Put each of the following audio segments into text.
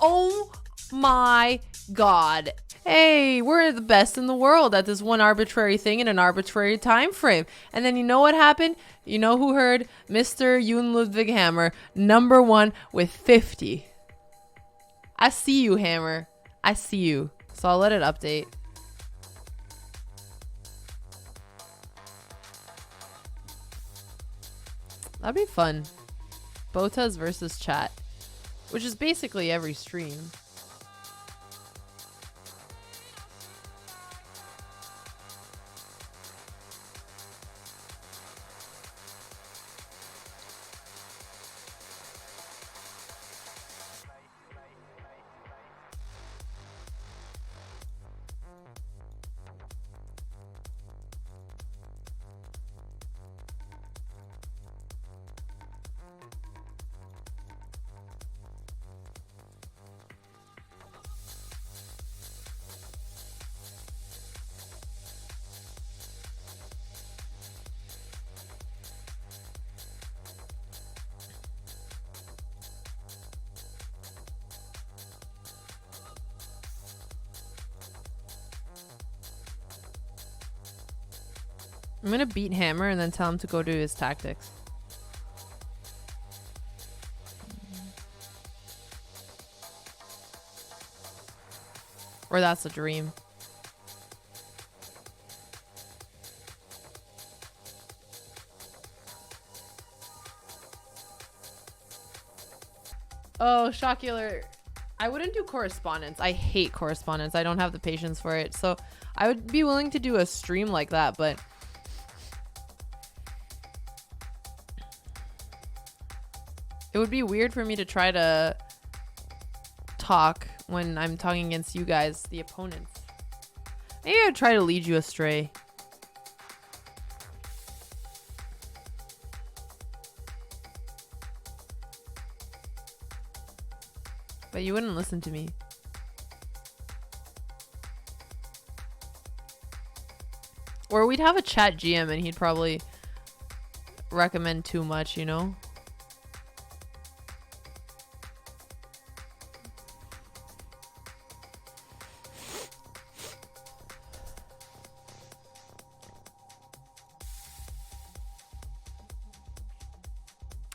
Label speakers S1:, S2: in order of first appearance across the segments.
S1: Oh my god. Hey, we're the best in the world at this one arbitrary thing in an arbitrary time frame. And then you know what happened? You know who heard? Mr. Jon Ludvig Hammer, number 1 with 50. I see you, Hammer. I see you. So I'll let it update. That'd be fun. Botas versus chat, which is basically every stream. I'm gonna beat Hammer and then tell him to go do his tactics. Or that's a dream. Oh, Shocular. I wouldn't do correspondence. I hate correspondence. I don't have the patience for it. So I would be willing to do a stream like that, but it would be weird for me to try to talk when I'm talking against you guys, the opponents. Maybe I'd try to lead you astray. But you wouldn't listen to me. Or we'd have a chat GM and he'd probably recommend too much, you know?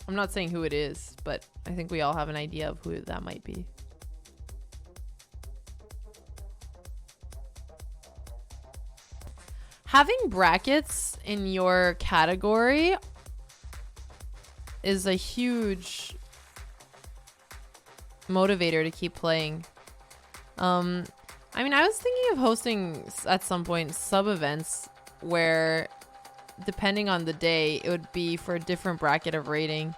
S1: I'm not saying who it is, but I think we all have an idea of who that might be. Having brackets in your category is a huge motivator to keep playing. I mean, I was thinking of hosting at some point sub events where, depending on the day, it would be for a different bracket of rating.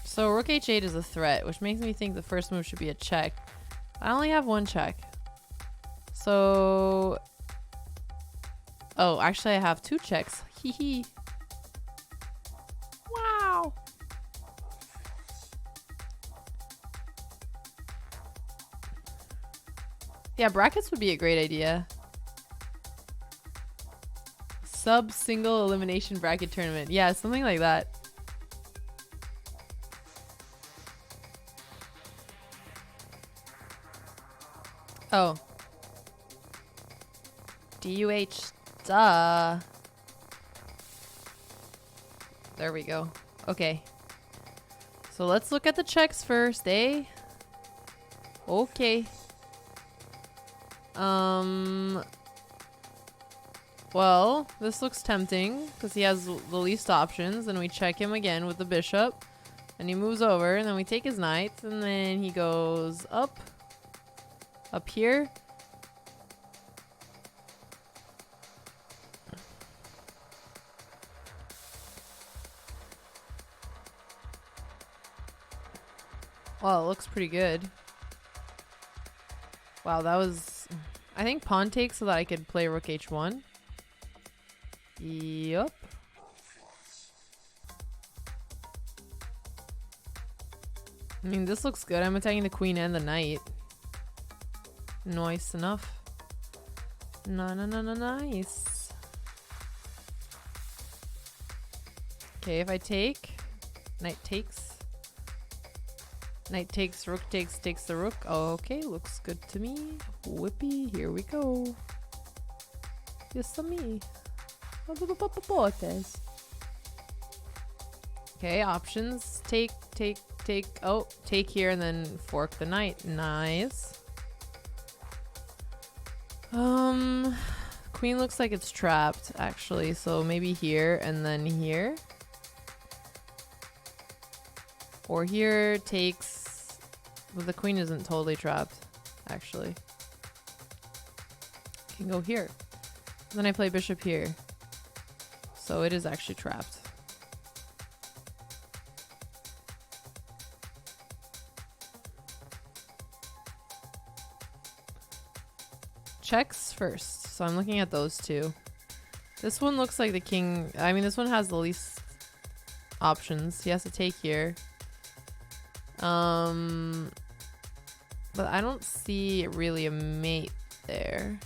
S1: So Rook H8 is a threat, which makes me think the first move should be a check. I only have one check. So... oh, actually I have 2 checks. Hee hee. Wow. Yeah, brackets would be a great idea. Sub single elimination bracket tournament. Yeah, something like that. Oh. DUH. Duh. There we go. Okay. So let's look at the checks first, eh? Okay. Well, this looks tempting because he has the least options, and we check him again with the bishop, and he moves over, and then we take his knight, and then he goes up here. Well, it looks pretty good. Wow, that was... I think pawn takes so that I could play rook h1. Yup. I mean, this looks good. I'm attacking the queen and the knight. Nice enough. Nice. Okay, if I take... Knight takes. Knight takes, rook takes, takes the rook. Okay, looks good to me. Whippy, here we go. Yes, to me. Okay, options. Take. Oh, take here and then fork the knight. Nice. Queen looks like it's trapped, actually. So maybe here and then here. Or here takes... But the queen isn't totally trapped, actually. Can go here. Then I play bishop here. So it is actually trapped. Checks first. So I'm looking at those two. This one looks like the king... I mean, this one has the least options. He has to take here. But I don't see really a mate there.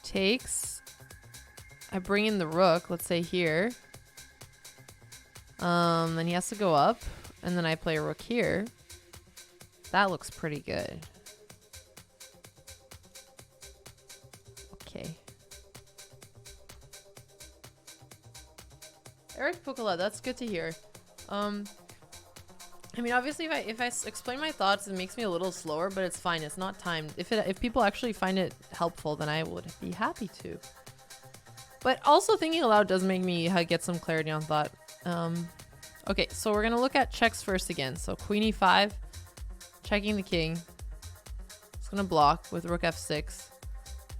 S1: Takes. I bring in the rook, let's say here. Then he has to go up, and then I play a rook here. That looks pretty good. Okay. Eric Pukala, that's good to hear. I mean, obviously, if I explain my thoughts, it makes me a little slower, but it's fine. It's not timed. If people actually find it helpful, then I would be happy to. But also thinking aloud does make me get some clarity on thought. Okay, so we're gonna look at checks first again. So queen e5, checking the king. It's gonna block with rook f6.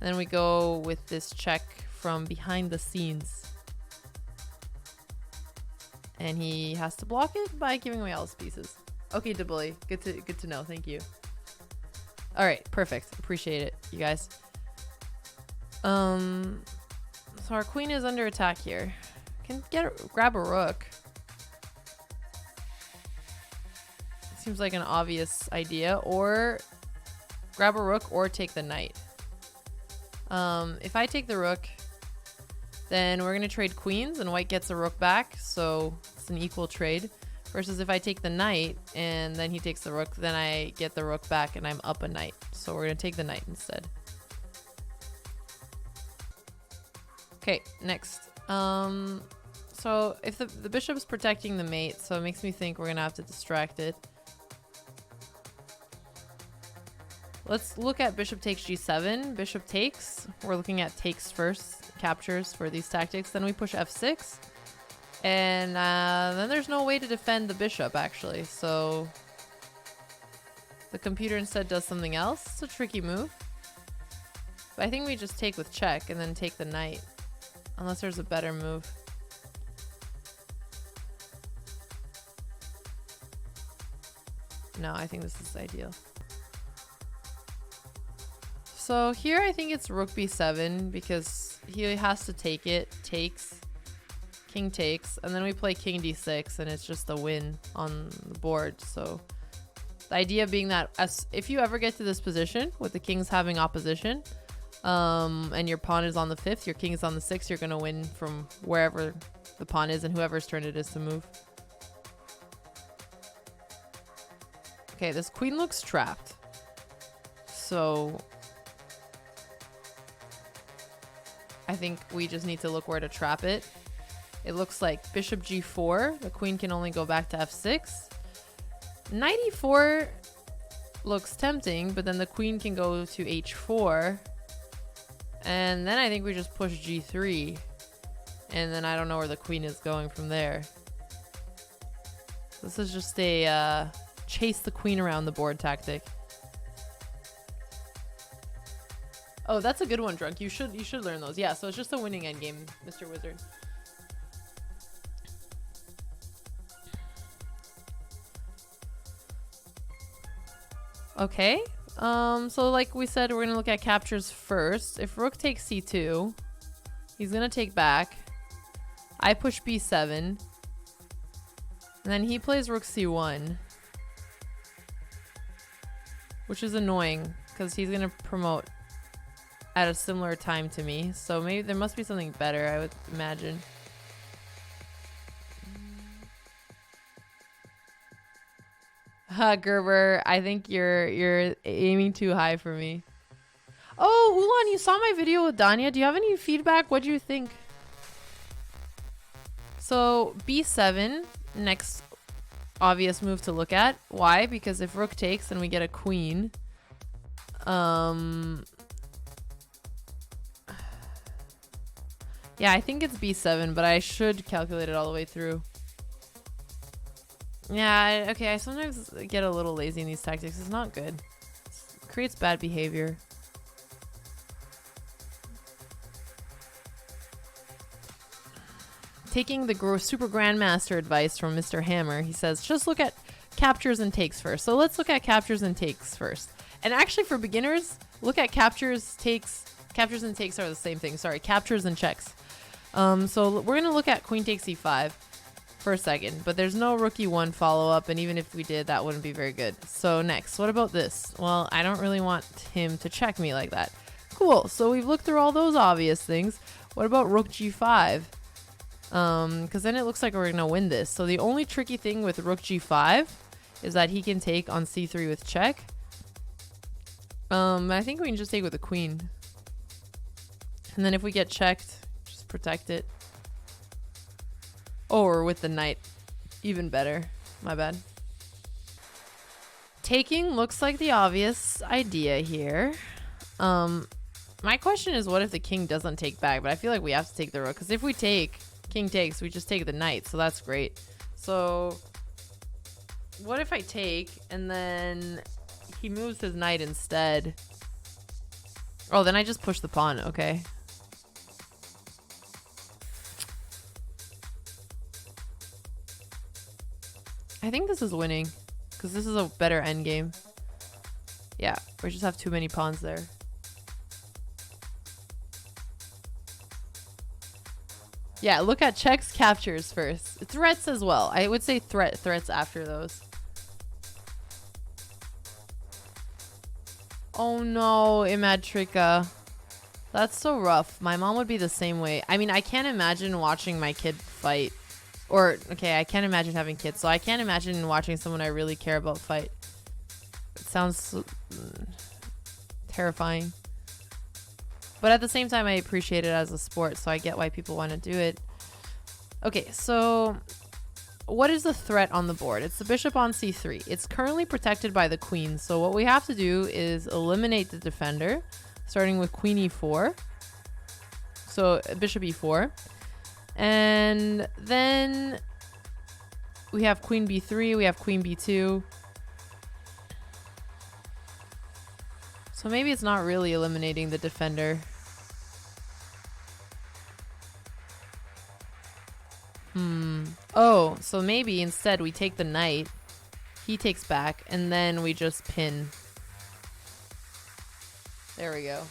S1: And then we go with this check from behind the scenes. And he has to block it by giving away all his pieces. Okay, Debully, good to know. Thank you. All right, perfect. Appreciate it, you guys. So our queen is under attack here. Can grab a rook. Seems like an obvious idea. Or grab a rook or take the knight. If I take the rook, then we're gonna trade queens and white gets a rook back, so it's an equal trade. Versus if I take the knight and then he takes the rook, then I get the rook back and I'm up a knight. So we're gonna take the knight instead. Okay, next. So if the bishop's protecting the mate, so it makes me think we're gonna have to distract it. Let's look at bishop takes g7. Bishop takes. We're looking at takes first, captures for these tactics. Then we push f6. And then there's no way to defend the bishop, actually. So the computer instead does something else. It's a tricky move. But I think we just take with check and then take the knight. Unless there's a better move. No, I think this is ideal. So here I think it's rook b7 because he has to take it. Takes. King takes. And then we play king d6 and it's just a win on the board. So the idea being that if you ever get to this position with the kings having opposition and your pawn is on the 5th, your king is on the 6th, you're going to win from wherever the pawn is and whoever's turn it is to move. Okay, this queen looks trapped. So I think we just need to look where to trap it. It looks like bishop g4. The queen can only go back to f6. Knight e4 looks tempting, but then the queen can go to h4. And then I think we just push g3. And then I don't know where the queen is going from there. This is just a chase the queen around the board tactic. Oh, that's a good one, Drunk. You should learn those. Yeah, so it's just a winning endgame, Mr. Wizard. Okay. So like we said, we're gonna look at captures first. If rook takes c2, he's gonna take back. I push b7. And then he plays rook c1. Which is annoying, because he's gonna promote at a similar time to me. So maybe there must be something better, I would imagine. Gerber, I think you're aiming too high for me. Oh, Ulan, you saw my video with Danya. Do you have any feedback? What do you think? So b7, next obvious move to look at. Why? Because if rook takes, then we get a queen. Yeah, I think it's b7, but I should calculate it all the way through. Yeah, okay, I sometimes get a little lazy in these tactics. It's not good. It creates bad behavior. Taking the super grandmaster advice from Mr. Hammer, he says, just look at captures and takes first. So let's look at captures and takes first. And actually for beginners, look at captures, takes. Captures and takes are the same thing. Sorry, captures and checks. So we're going to look at queen takes e5 for a second, but there's no rook e1 follow-up, and even if we did, that wouldn't be very good. So next, what about this? Well, I don't really want him to check me like that. Cool, so we've looked through all those obvious things. What about rook g5? Because then it looks like we're going to win this. So the only tricky thing with rook g5 is that he can take on c3 with check. I think we can just take with the queen. And then if we get checked, just protect it. Or with the knight. Even better. My bad. Taking looks like the obvious idea here. My question is, what if the king doesn't take back? But I feel like we have to take the rook. Because if we take, king takes, we just take the knight. So that's great. So what if I take and then he moves his knight instead? Oh, then I just push the pawn. Okay. I think this is winning because this is a better endgame. Yeah, we just have too many pawns there. Yeah, look at checks, captures first. Threats as well. I would say threats after those. Oh no, Imadtrika. That's so rough. My mom would be the same way. I mean, I can't imagine watching my kid fight. Or, okay, I can't imagine having kids, so I can't imagine watching someone I really care about fight. It sounds terrifying. But at the same time, I appreciate it as a sport, so I get why people want to do it. Okay, so what is the threat on the board? It's the bishop on c3. It's currently protected by the queen, so what we have to do is eliminate the defender, starting with queen e4. So bishop e4. And then we have queen b3, we have queen b2. So maybe it's not really eliminating the defender. Oh, so maybe instead we take the knight, he takes back, and then we just pin. There we go.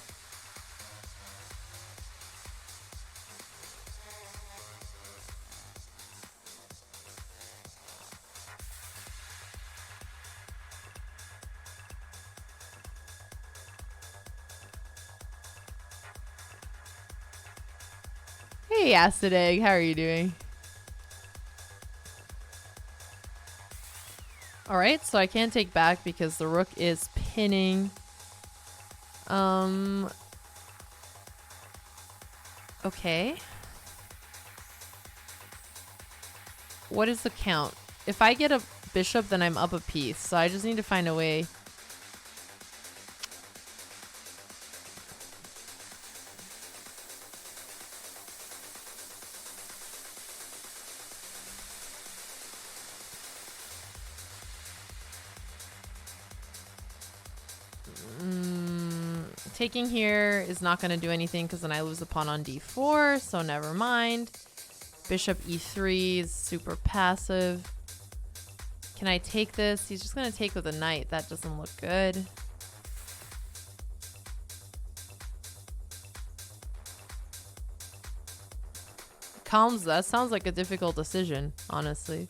S1: Hey, Acid Egg, how are you doing? Alright, so I can't take back because the rook is pinning. Okay. What is the count? If I get a bishop, then I'm up a piece. So I just need to find a way. Taking here is not going to do anything because then I lose the pawn on d4, so never mind. Bishop e3 is super passive. Can I take this? He's just going to take with a knight. That doesn't look good. Calms, that sounds like a difficult decision, honestly.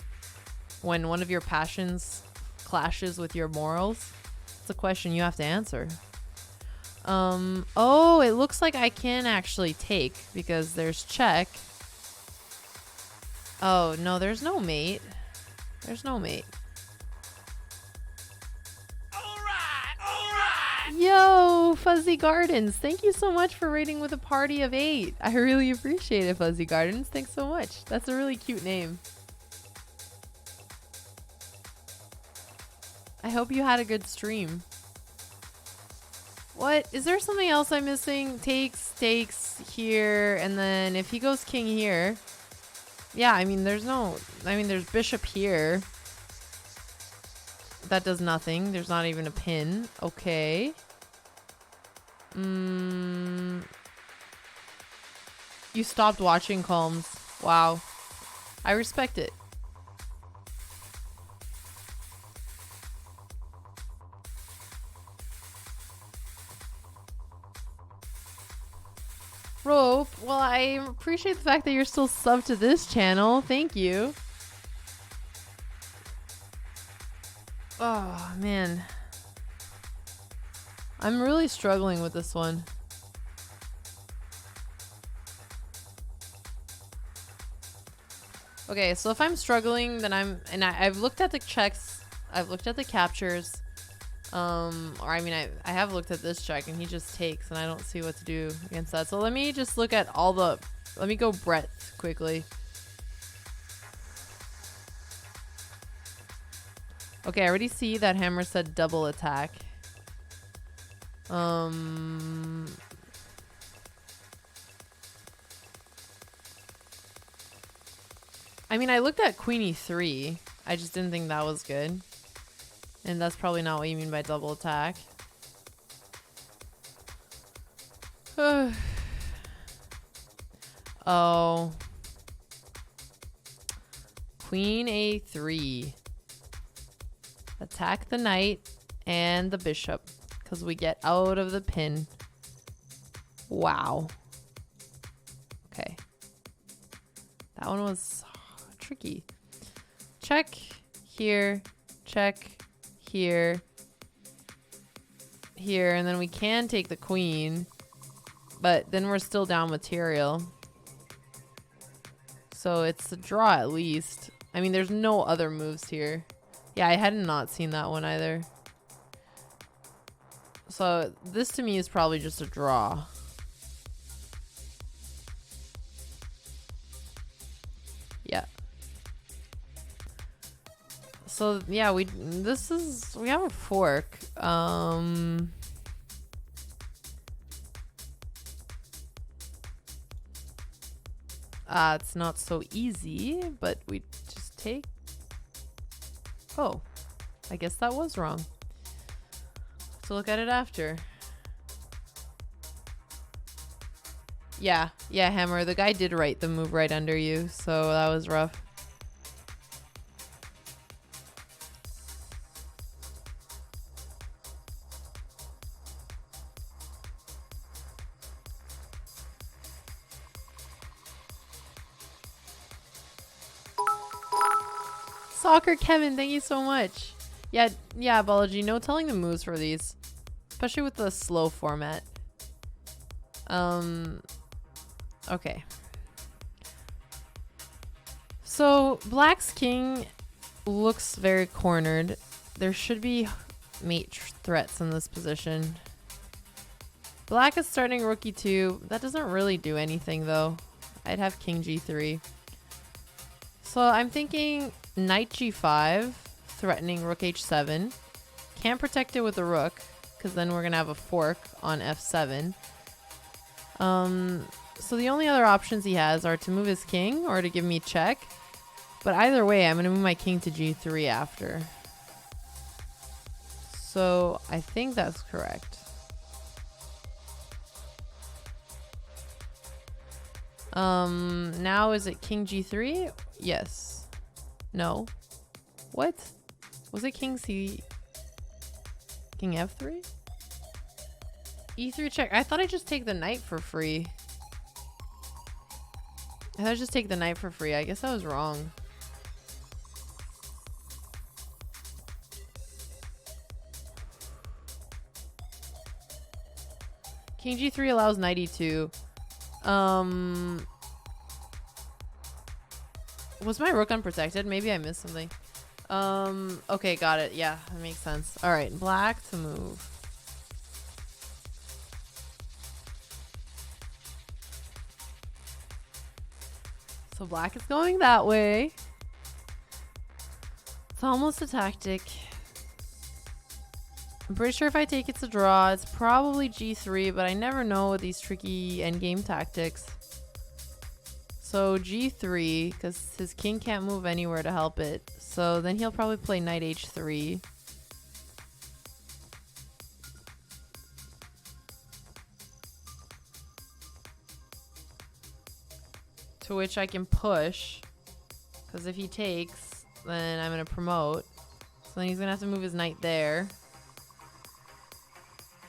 S1: When one of your passions clashes with your morals, it's a question you have to answer. Oh, it looks like I can actually take because there's check. Oh, no, there's no mate. There's no mate. Yo, Fuzzy Gardens. Thank you so much for raiding with a party of 8. I really appreciate it, Fuzzy Gardens. Thanks so much. That's a really cute name. I hope you had a good stream. What? Is there something else I'm missing? Takes here, and then if he goes king here. Yeah, I mean, there's bishop here. That does nothing. There's not even a pin. Okay. You stopped watching Calms. Wow. I respect it. Rope. Well, I appreciate the fact that you're still subbed to this channel. Thank you. Oh, man. I'm really struggling with this one. Okay, so if I'm struggling, then I've looked at the checks. I've looked at the captures. I have looked at this check and he just takes and I don't see what to do against that. So let me just look at let me go breadth quickly. Okay, I already see that Hammer said double attack. I mean, I looked at Queen E3. I just didn't think that was good. And that's probably not what you mean by double attack. Oh. Queen A3. Attack the knight and the bishop. Because we get out of the pin. Wow. Okay. That one was tricky. Check here. Check here, and then we can take the queen, but then we're still down material. So it's a draw at least. I mean, there's no other moves here. Yeah, I had not seen that one either. So this to me is probably just a draw. Yeah. So yeah, we have a fork. It's not so easy, but we just take. Oh, I guess that was wrong. So look at it after. Yeah, Hammer. The guy did write the move right under you, so that was rough. Soccer Kevin, thank you so much. Yeah, Balaji, no telling the moves for these. Especially with the slow format. Okay. So, Black's king looks very cornered. There should be mate threats in this position. Black is starting rook e2. That doesn't really do anything, though. I'd have king g3. So, I'm thinking knight g5, threatening rook h7. Can't protect it with the rook, because then we're going to have a fork on f7. So the only other options he has are to move his king or to give me check. But either way, I'm going to move my king to g3 after. So I think that's correct. Now is it king g3? Yes. No. What? Was it king c... King f3? e3 check. I thought I'd just take the knight for free. I thought I'd just take the knight for free. I guess I was wrong. King G3 allows knight E2. Was my rook unprotected? Maybe I missed something. Okay, got it. Yeah, that makes sense. All right, black to move. So black is going that way. It's almost a tactic. I'm pretty sure if I take it's a draw. It's probably G3, but I never know with these tricky endgame tactics. So G3, because his king can't move anywhere to help it. So then he'll probably play knight H3. To which I can push. Because if he takes, then I'm going to promote. So then he's going to have to move his knight there.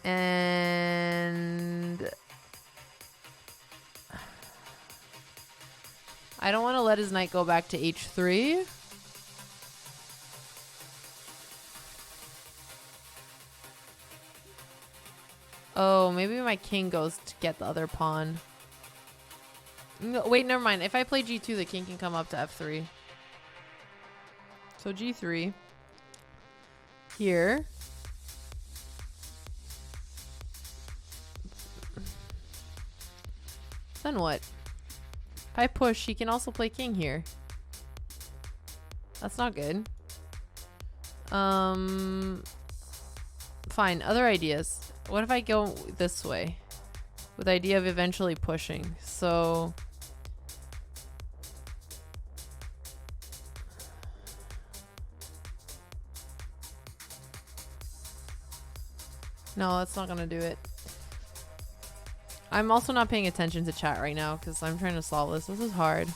S1: And I don't want to let his knight go back to H3. Oh, maybe my king goes to get the other pawn. No, wait, never mind. If I play G2, the king can come up to F3. So G3. Here. Then what? If I push, he can also play king here. That's not good. Fine. Other ideas. What if I go this way? With the idea of eventually pushing. So... no, that's not gonna do it. I'm also not paying attention to chat right now because I'm trying to solve this. This is hard.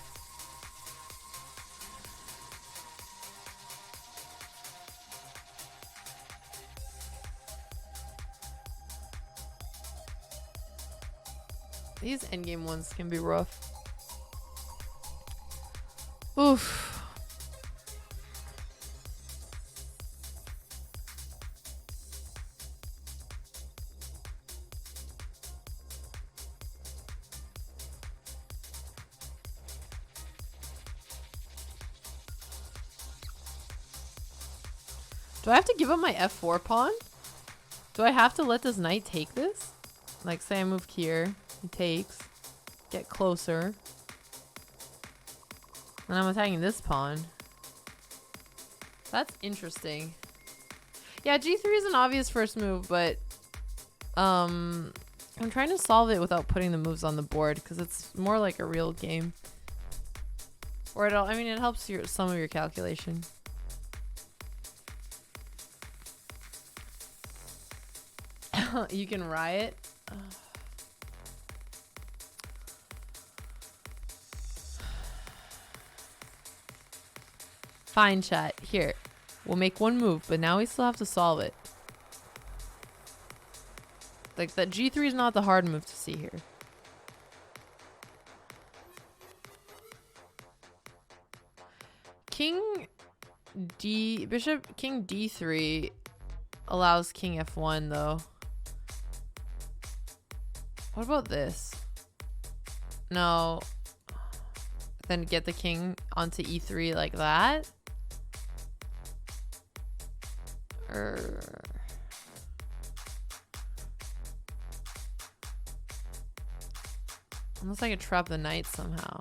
S1: These endgame ones can be rough. Oof. Do I have to give up my F4 pawn? Do I have to let this knight take this? Like, say I move here, he takes, get closer. And I'm attacking this pawn. That's interesting. Yeah, G3 is an obvious first move, but I'm trying to solve it without putting the moves on the board because it's more like a real game. Or I mean, it helps some of your calculation. You can riot. Fine, chat. Here. We'll make one move, but now we still have to solve it. Like, that G3 is not the hard move to see here. King D3 allows King F1 though. What about this? No. Then get the king onto E3 like that? Unless I could trap the knight somehow.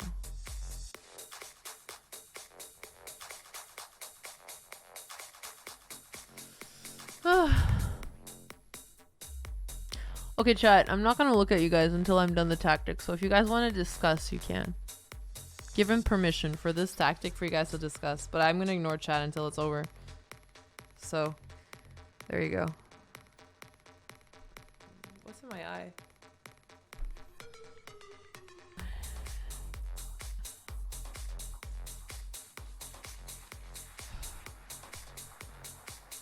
S1: Okay, chat, I'm not going to look at you guys until I'm done the tactic. So if you guys want to discuss, you can. Given permission for this tactic for you guys to discuss. But I'm going to ignore chat until it's over. So, there you go. What's in my eye?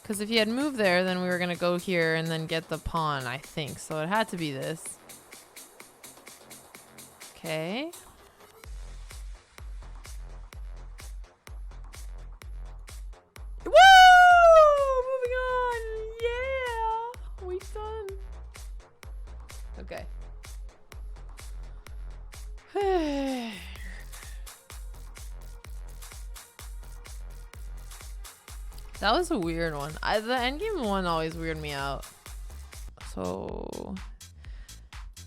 S1: Because if he had moved there, then we were going to go here and then get the pawn, I think. So it had to be this. Okay. Woo! Moving on! Yeah! We done. Okay. That was a weird one. The endgame one always weirded me out. So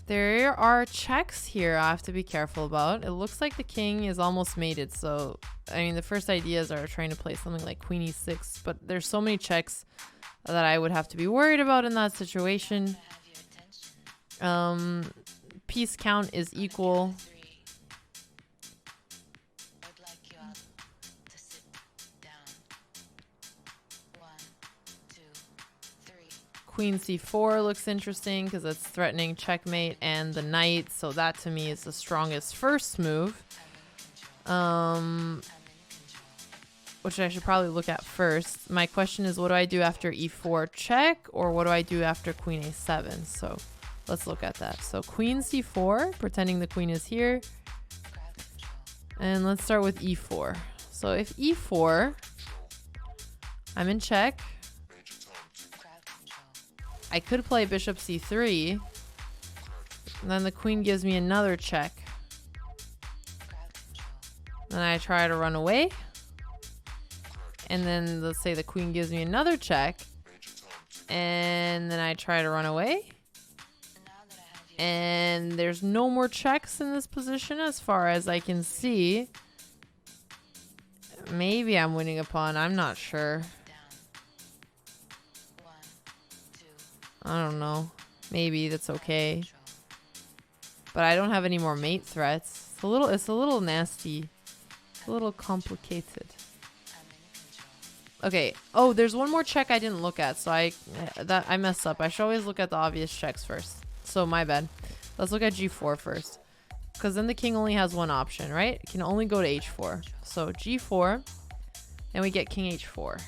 S1: there are checks here I have to be careful about. It looks like the king is almost mated. So, I mean, the first ideas are trying to play something like queen e6. But there's so many checks that I would have to be worried about in that situation. Piece count is equal. Queen c4 looks interesting because it's threatening checkmate and the knight. So that to me is the strongest first move. Which I should probably look at first. My question is, what do I do after e4 check, or what do I do after queen a7? So let's look at that. So queen c4, pretending the queen is here. And let's start with e4. So if e4, I'm in check. I could play bishop c3. And then the queen gives me another check. Then I try to run away. And then let's say the queen gives me another check. And then I try to run away. And there's no more checks in this position as far as I can see. Maybe I'm winning a pawn. I'm not sure. I don't know. Maybe that's okay. But I don't have any more mate threats. It's a little nasty. A little complicated. Okay. Oh, there's one more check I didn't look at. So I messed up. I should always look at the obvious checks first. So my bad. Let's look at g4 first. Because then the king only has one option, right? It can only go to h4. So g4. And we get king h4.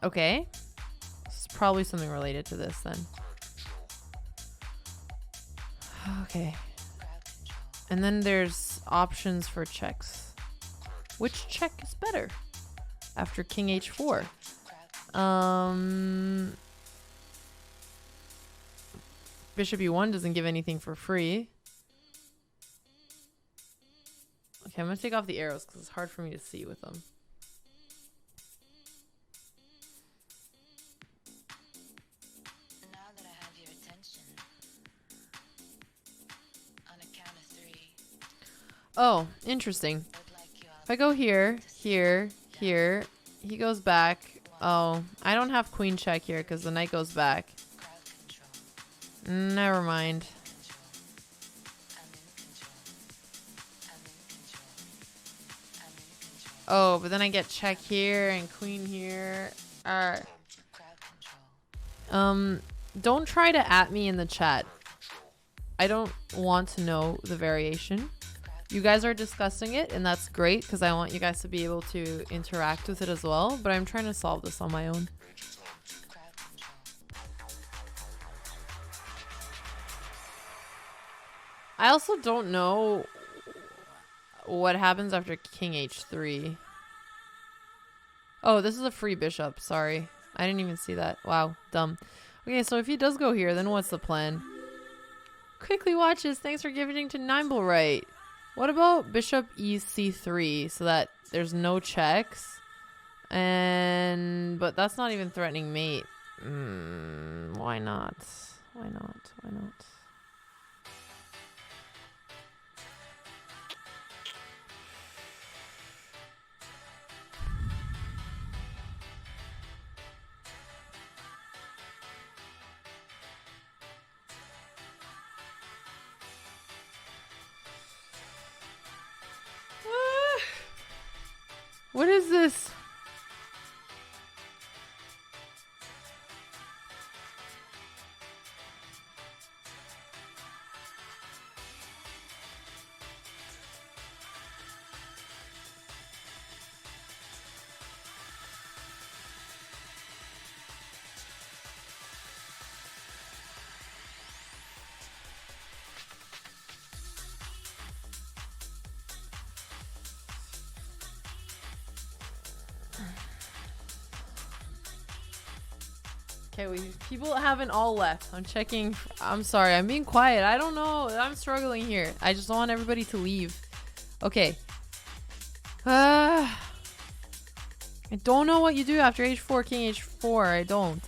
S1: Okay. It's probably something related to this then. Okay. And then there's options for checks. Which check is better? After king h4. Bishop e1 doesn't give anything for free. Okay, I'm gonna take off the arrows because it's hard for me to see with them. Oh, interesting. If I go here, here, here, he goes back. Oh, I don't have queen check here because the knight goes back. Never mind. Oh, but then I get check here and queen here. Alright. Don't try to at me in the chat. I don't want to know the variation. You guys are discussing it, and that's great because I want you guys to be able to interact with it as well, but I'm trying to solve this on my own. I also don't know what happens after king h3. Oh, this is a free bishop. Sorry. I didn't even see that. Wow, dumb. Okay, so if he does go here, then what's the plan? Quickly watches. Thanks for giving to Nimblewright. What about bishop ec3 so that there's no checks? But that's not even threatening mate. Why not? Why not? Why not? What is this? people haven't all left. I'm checking. I'm sorry. I'm being quiet. I don't know. I'm struggling here. I just don't want everybody to leave. Okay. I don't know what you do after h4, king h4. I don't.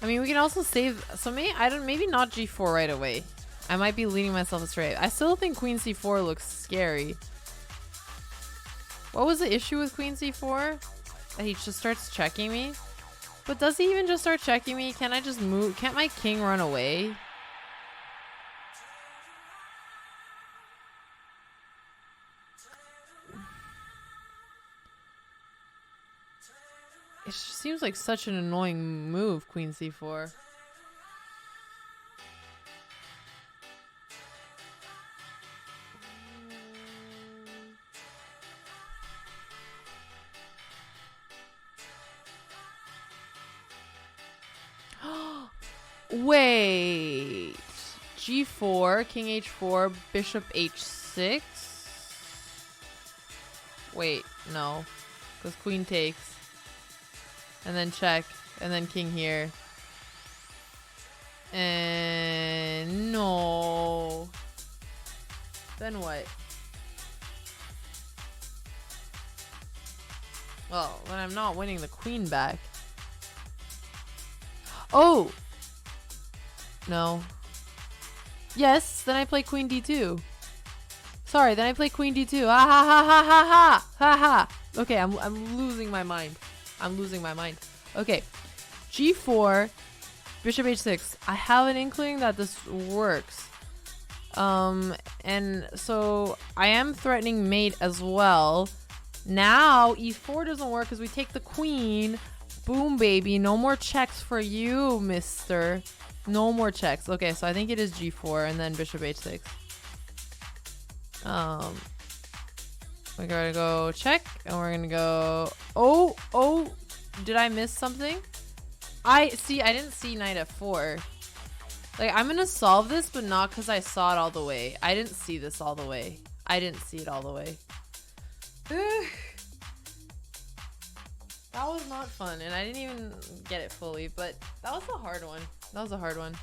S1: I mean, we can also save. So maybe not g4 right away. I might be leading myself astray. I still think queen c4 looks scary. What was the issue with queen c4? That he just starts checking me? But does he even just start checking me? Can I just move? Can't my king run away? It just seems like such an annoying move, queen c4. Wait. G4, king h4, bishop h6. Wait, no. Because queen takes. And then check. And then king here. And no. Then what? Well, then I'm not winning the queen back. Oh! No. Yes, then I play queen d2. Sorry, then I play queen d2. Ha ha ha ha ha ha ha ha. Okay, I'm losing my mind. I'm losing my mind. Okay. G4, bishop h6. I have an inkling that this works. And so I am threatening mate as well. Now e4 doesn't work because we take the queen. Boom, baby. No more checks for you, mister. No more checks. Okay, so I think it is g4 and then bishop h6. We're gonna go check and we're gonna go. Oh, did I miss something? I didn't see knight f4. Like, I'm gonna solve this, but not because I saw it all the way. I didn't see this all the way. I didn't see it all the way. That was not fun, and I didn't even get it fully, but that was a hard one. That was a hard one.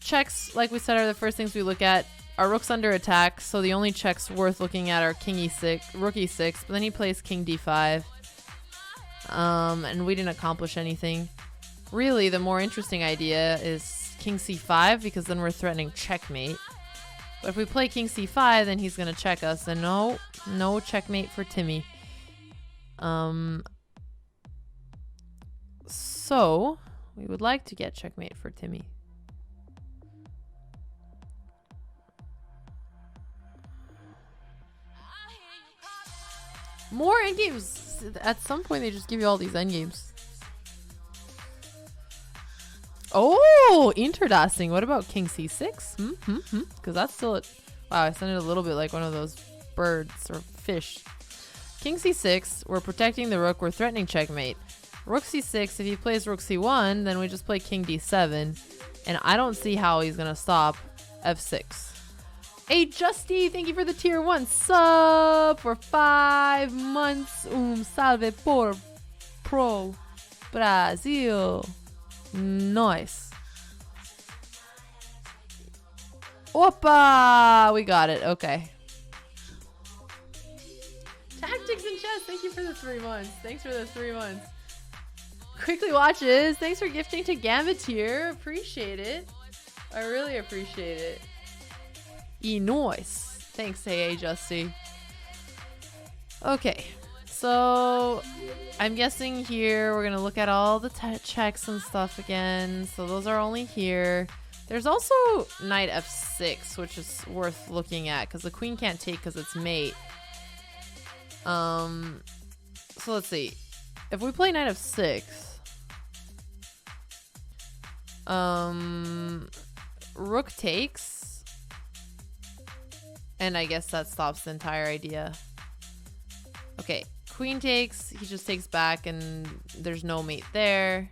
S1: Checks, like we said, are the first things we look at. Our rook's under attack, so the only checks worth looking at are king e6, rook e6, but then he plays king d5. And we didn't accomplish anything. Really, the more interesting idea is king c5, because then we're threatening checkmate. But if we play king c5, then he's gonna check us, and no checkmate for Timmy. So we would like to get checkmate for Timmy. More endgames. At some point, they just give you all these endgames. Oh, interesting. What about king c6? Because that's still it. Wow, I sounded a little bit like one of those birds or fish. King c6, we're protecting the rook, we're threatening checkmate. Rook c6, if he plays rook c1, then we just play king d7. And I don't see how he's going to stop f6. Hey, Justy, thank you for the tier 1 sub for 5 months. Salve por pro Brasil. Nice. Opa! We got it. Okay. Tactics and chess, thank you for the 3 months. Thanks for the 3 months. Quickly watches, thanks for gifting to Gambit here. Appreciate it. I really appreciate it. Nice. Thanks, AA Justy. Okay, so I'm guessing here we're gonna look at all the checks and stuff again. So those are only here. There's also knight f6, which is worth looking at because the queen can't take because it's mate. So let's see. If we play knight f6, rook takes. And I guess that stops the entire idea. Okay, queen takes. He just takes back, and there's no mate there.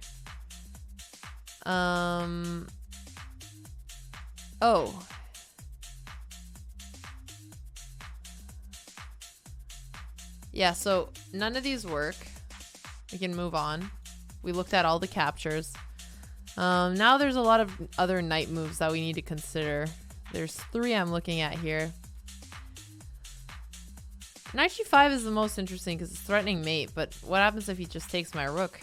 S1: Oh. Yeah, so none of these work. We can move on. We looked at all the captures. Now there's a lot of other knight moves that we need to consider. There's 3 I'm looking at here. Knight g5 is the most interesting because it's threatening mate, but what happens if he just takes my rook?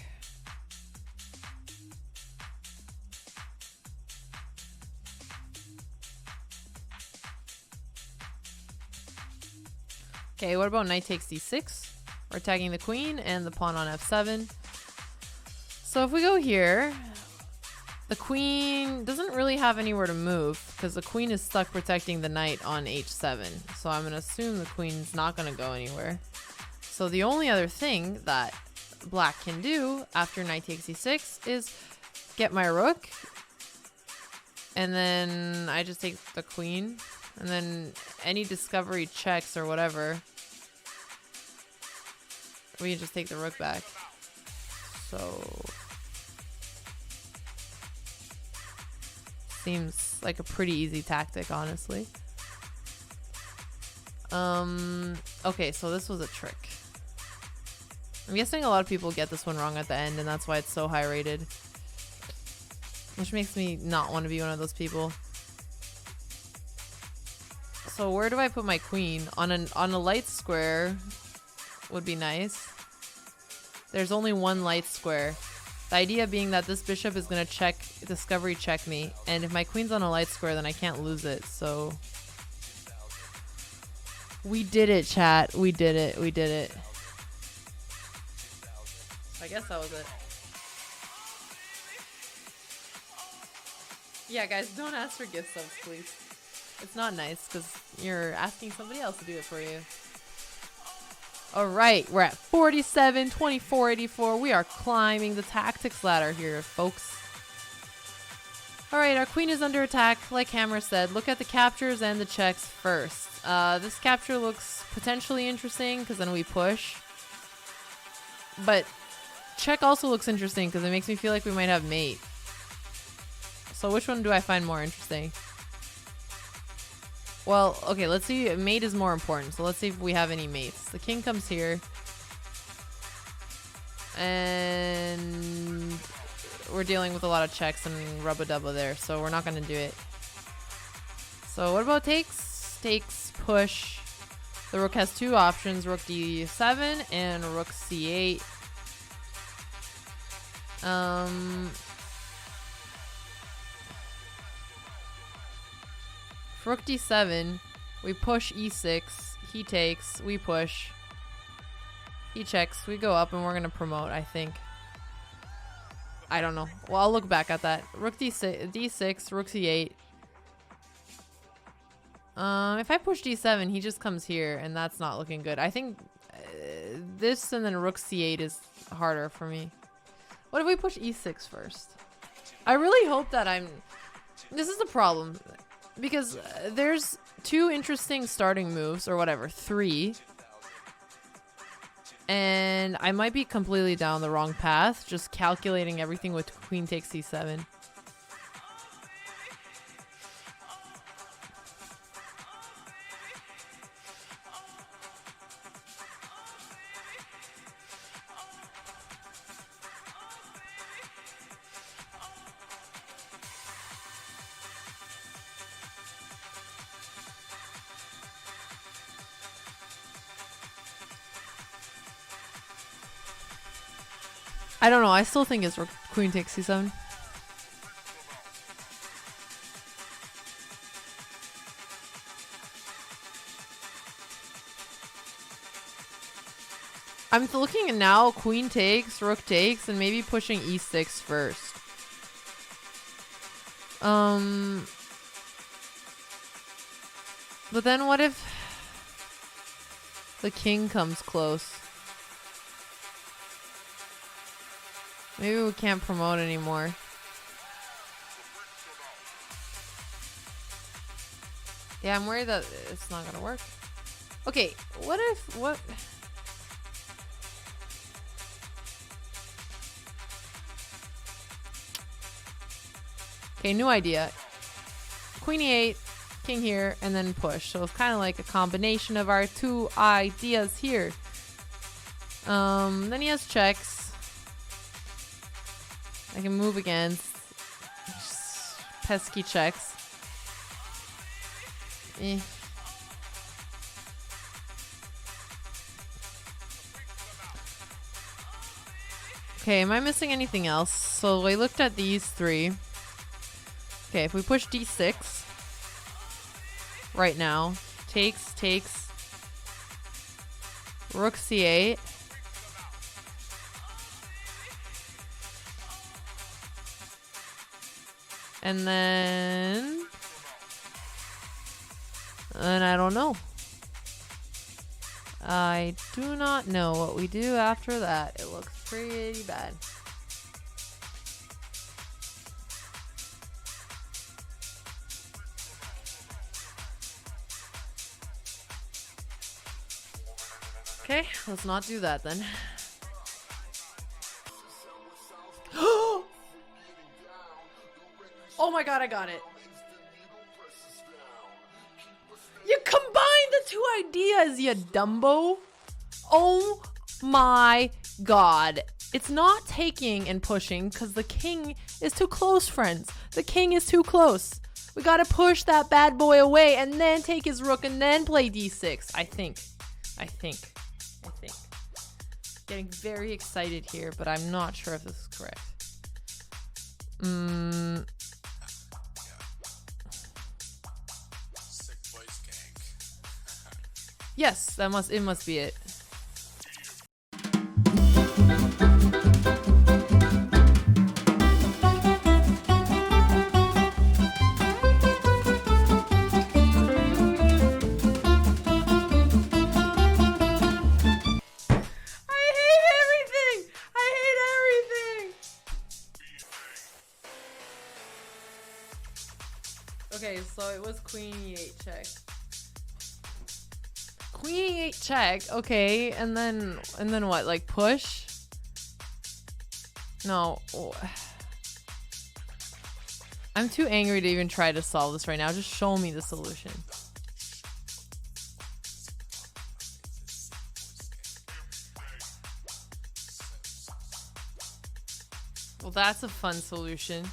S1: Okay, what about knight takes d6? We're attacking the queen and the pawn on f7. So if we go here, the queen doesn't really have anywhere to move because the queen is stuck protecting the knight on h7. So I'm going to assume the queen's not going to go anywhere. So the only other thing that black can do after knight takes e6 is get my rook. And then I just take the queen. And then any discovery checks or whatever, we can just take the rook back. So seems like a pretty easy tactic, honestly. Okay, so this was a trick. I'm guessing a lot of people get this one wrong at the end, and that's why it's so high rated. Which makes me not want to be one of those people. So where do I put my queen? On a light square would be nice. There's only one light square. The idea being that this bishop is going to discovery check me. And if my queen's on a light square, then I can't lose it. So we did it, chat. We did it. We did it. I guess that was it. Yeah, guys, don't ask for gift subs, please. It's not nice because you're asking somebody else to do it for you. All right, we're at 47, 24, 84. We are climbing the tactics ladder here, folks. All right, our queen is under attack. Like Hammer said, look at the captures and the checks first. This capture looks potentially interesting because then we push. But check also looks interesting because it makes me feel like we might have mate. So which one do I find more interesting? Well, okay, let's see. Mate is more important. So let's see if we have any mates. The king comes here. And we're dealing with a lot of checks and rubba-dubba there. So we're not going to do it. So what about takes? Takes, push. The rook has 2 options. Rook d7 and rook c8. Rook d7, we push e6, he takes, we push, he checks, we go up, and we're gonna promote, I think. I don't know. Well, I'll look back at that. Rook d6, rook c8. If I push d7, he just comes here, and that's not looking good. I think this and then rook c8 is harder for me. What if we push e6 first? I really hope that this is the problem. Because there's 2 interesting starting moves, or whatever, 3. And I might be completely down the wrong path, just calculating everything with queen takes c7. I don't know. I still think it's queen takes c7. I'm looking at now queen takes, rook takes, and maybe pushing e6 first. But then what if the king comes close? Maybe we can't promote anymore. Yeah, I'm worried that it's not gonna work. Okay, what Okay, new idea. Queen e8, king here, and then push. So it's kind of like a combination of our two ideas here. Then he has checks. I can move against. Just pesky checks. Eh. Okay, am I missing anything else? So I looked at these three. Okay, if we push d6 right now, takes, rook c8. And then I don't know. I do not know what we do after that. It looks pretty bad. Okay, let's not do that then. Oh my god, I got it. You combined the two ideas, you Dumbo. Oh my god. It's not taking and pushing because the king is too close, friends. The king is too close. We gotta push that bad boy away and then take his rook and then play d6. I think. Getting very excited here, but I'm not sure if this is correct. Yes, it must be it. Okay, so it was queen e8 check. Queen e8 check. Okay, and then what? Like push? No. I'm too angry to even try to solve this right now. Just show me the solution. Well, that's a fun solution.